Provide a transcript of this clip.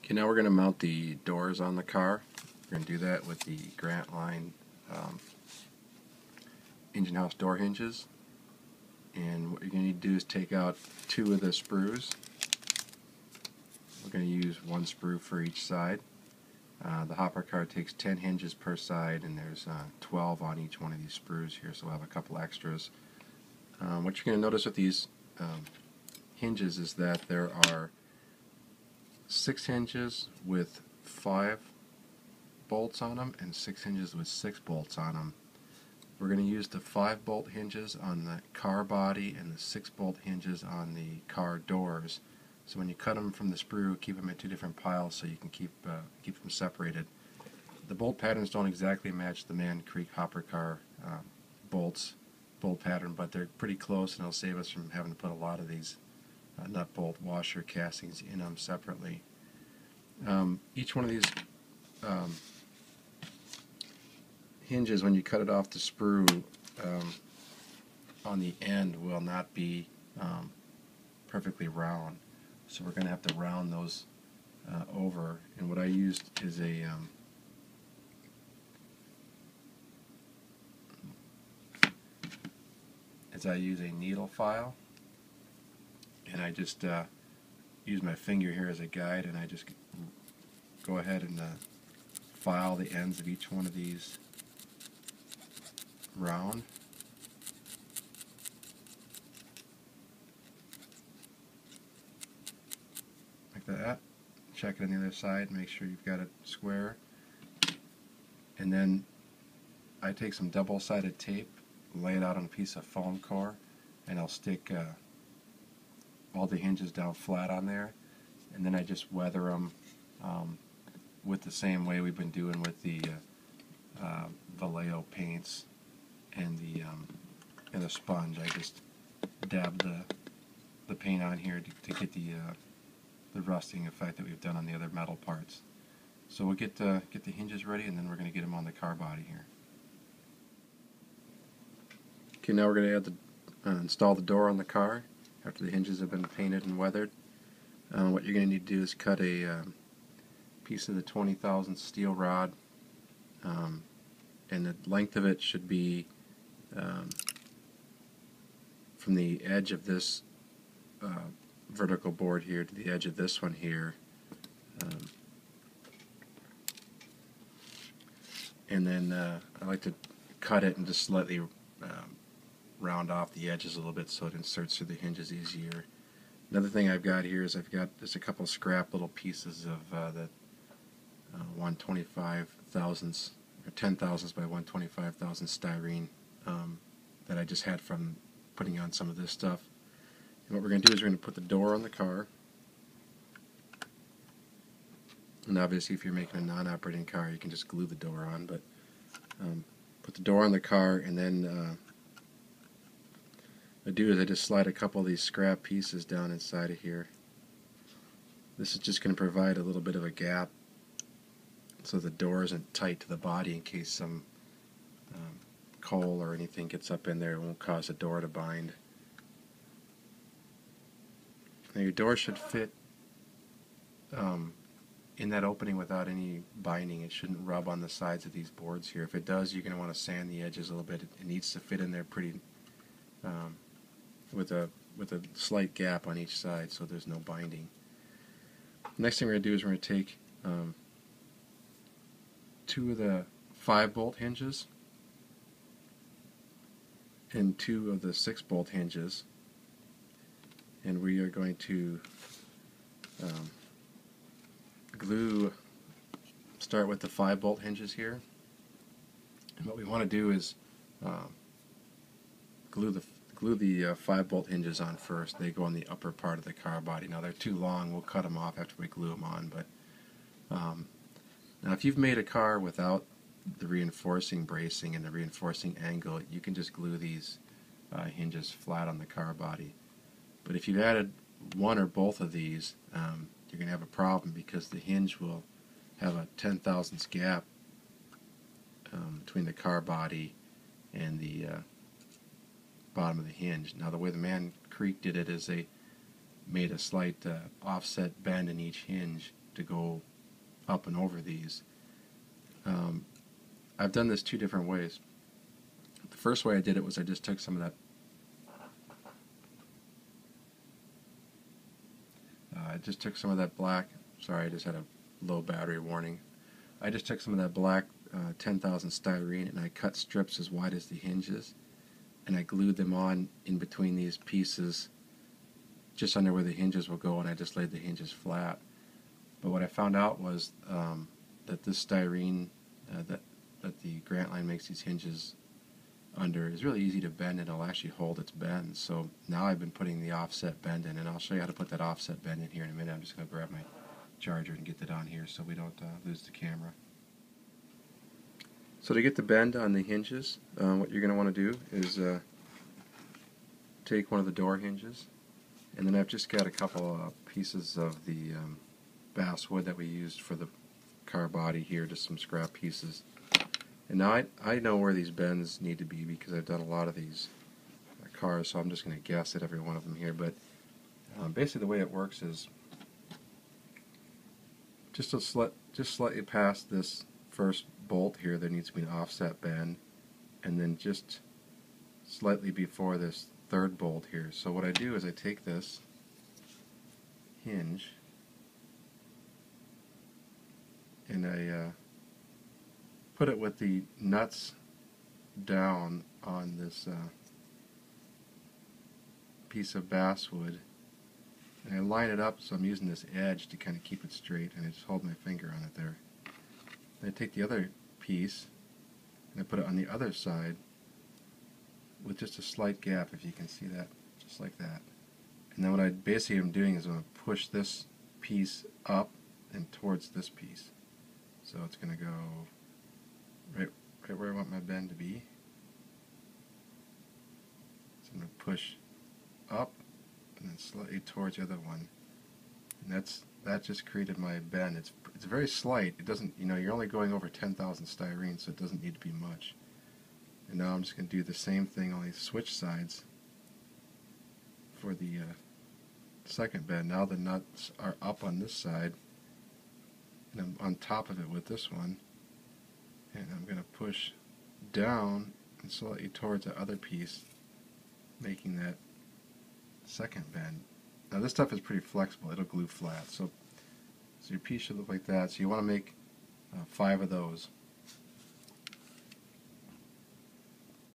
Okay, now we're going to mount the doors on the car. We're going to do that with the Grant Line engine house door hinges. And what you're going to need to do is take out 2 of the sprues. We're going to use 1 sprue for each side. The hopper car takes 10 hinges per side, and there's 12 on each one of these sprues here, so we'll have a couple extras. What you're going to notice with these hinges is that there are 6 hinges with 5 bolts on them and 6 hinges with 6 bolts on them. We're going to use the 5 bolt hinges on the car body and the 6 bolt hinges on the car doors. So when you cut them from the sprue, keep them in 2 different piles so you can keep them separated. The bolt patterns don't exactly match the Man Creek hopper car bolt pattern, but they're pretty close, and it'll save us from having to put a lot of these nut bolt washer castings in them separately. Each one of these hinges, when you cut it off the sprue, on the end will not be perfectly round, so we're going to have to round those over. And what I used is a needle file, and I just use my finger here as a guide, and I just go ahead and file the ends of each one of these round. Like that. Check it on the other side, make sure you've got it square. And then I take some double-sided tape, lay it out on a piece of foam core, and I'll stick all the hinges down flat on there, and then I just weather them with the same way we've been doing with the Vallejo paints and the sponge. I just dab the paint on here to get the rusting effect that we've done on the other metal parts. So we'll get the hinges ready, and then we're going to get them on the car body here. Okay, now we're going to install the door on the car after the hinges have been painted and weathered. What you're going to need to do is cut a piece of the 20 thousandths steel rod, and the length of it should be from the edge of this vertical board here to the edge of this one here, and then I like to cut it and just slightly round off the edges a little bit so it inserts through the hinges easier. Another thing I've got here is I've got just a couple scrap little pieces of the 125 thousandths or 10 thousandths by 125 thousandths styrene that I just had from putting on some of this stuff. And what we're going to do is we're going to put the door on the car. And obviously if you're making a non-operating car, you can just glue the door on, but put the door on the car, and then what I do is I just slide a couple of these scrap pieces down inside of here. This is just going to provide a little bit of a gap so the door isn't tight to the body in case some coal or anything gets up in there. It won't cause the door to bind. Now your door should fit in that opening without any binding. It shouldn't rub on the sides of these boards here. If it does, you're going to want to sand the edges a little bit. It needs to fit in there pretty with a slight gap on each side so there's no binding. Next thing we're going to do is we're going to take 2 of the 5 bolt hinges and 2 of the 6 bolt hinges, and we are going to start with the 5 bolt hinges here. And what we want to do is glue the 5 bolt hinges on first. They go on the upper part of the car body. Now they're too long, we'll cut them off after we glue them on, but now if you've made a car without the reinforcing bracing and the reinforcing angle, you can just glue these hinges flat on the car body. But if you've added one or both of these, you're going to have a problem, because the hinge will have a 10 thousandths gap between the car body and the bottom of the hinge. Now the way the Man Creek did it is they made a slight offset bend in each hinge to go up and over these. I've done this two different ways. The first way I did it was I just took some of that black, sorry, I just had a low battery warning. I just took some of that black 10,000 styrene and I cut strips as wide as the hinges, and I glued them on in between these pieces just under where the hinges will go, and I just laid the hinges flat. But what I found out was that this styrene that the Grant Line makes these hinges under is really easy to bend, and it'll actually hold its bend. So now I've been putting the offset bend in, and I'll show you how to put that offset bend in here in a minute. I'm just going to grab my charger and get that on here so we don't lose the camera. So to get the bend on the hinges, what you're going to want to do is take one of the door hinges, and then I've just got a couple pieces of the basswood that we used for the car body here, just some scrap pieces. And now I know where these bends need to be because I've done a lot of these cars, so I'm just going to guess at every one of them here. But basically the way it works is just slightly past this first bolt here, there needs to be an offset bend, and then just slightly before this third bolt here. So what I do is I take this hinge and I put it with the nuts down on this piece of basswood, and I line it up so I'm using this edge to kind of keep it straight, and I just hold my finger on it there. Then I take the other piece and I put it on the other side with just a slight gap, if you can see that, just like that. And then what I basically am doing is I'm going to push this piece up and towards this piece. So it's going to go right where I want my bend to be. So I'm going to push up and then slightly towards the other one. And that just created my bend. It's very slight. It doesn't, you're only going over 10,000 styrene, so it doesn't need to be much. And now I'm just going to do the same thing, only switch sides for the second bend. Now the nuts are up on this side, and I'm on top of it with this one, and I'm going to push down and slightly towards the other piece, making that second bend. Now this stuff is pretty flexible, it'll glue flat, so your piece should look like that. So you want to make 5 of those.